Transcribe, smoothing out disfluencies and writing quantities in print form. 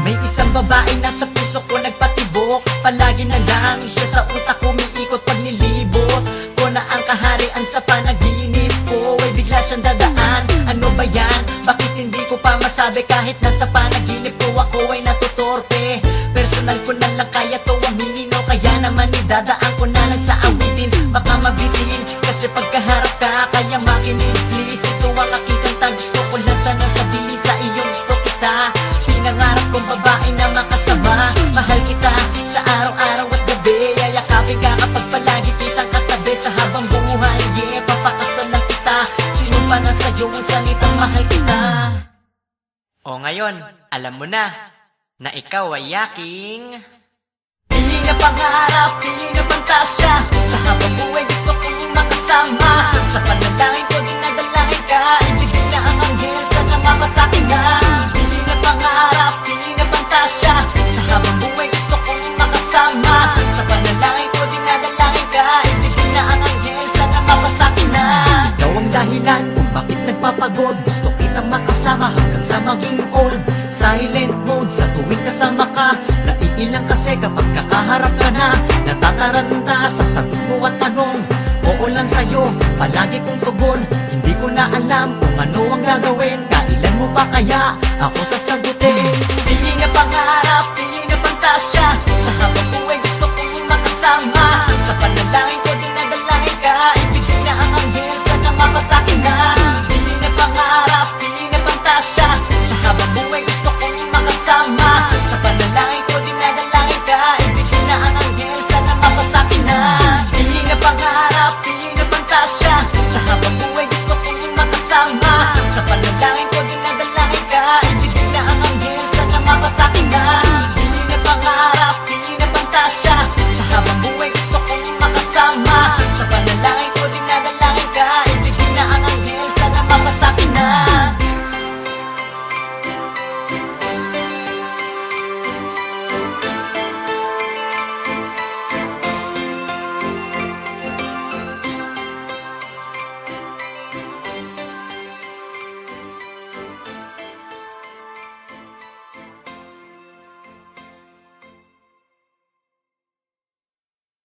May isang babae na sa puso ko nagpatibok. Palagi na lang siya sa utak ko umiikot pag nilibot ko na ang kaharian sa panaginip ko. Ay bigla siyang dadaan, ano ba yan? Bakit hindi ko pa masabi kahit nasa panaginip ko ako ay natutorpe? Personal ko na lang kaya to aminin o kaya naman idadaan ko na lang sa awitin. Baka mabitin kasi pagkaharap ka kaya makinig please. Ito ang aking kanta, gusto ko lang sana sabihin sa iyo gusto kita. Pinangarap kong babae na makasama, mahal kita sa araw-araw at gabi. Yayakapin ka kapag palagi kitang katabi sa habang buhay. Yeah, papakasal lang kita. Sino pa na sa'yo ang salitang mahal kita? O ngayon, alam mo na ikaw ay aking piling na pangarap, piling na pantasya. Sa habang buhay gusto kong makasama. Sa panalangin ko dinadalangin ka. Ibigay na ang anghel, sana makasakin na. Piling na pangarap, piling na pantasya. Sa habang buhay gusto kong makasama. Sa panalangin ko dinadalangin ka. Ibigay na ang anghel, sana makasakin na. Ikaw ang dahilan kung bakit nagpapagod. Gusto kitang makasama hanggang sa maging old. Silent mode sa tuwing kasama ka. Naiilang kasi kapag kakaharap ka na. Natataranta sa sagot mo at tanong. Oo lang sa'yo, palagi kong tugon. Hindi ko na alam kung ano ang gagawin. Kailan mo pa kaya ako sasagot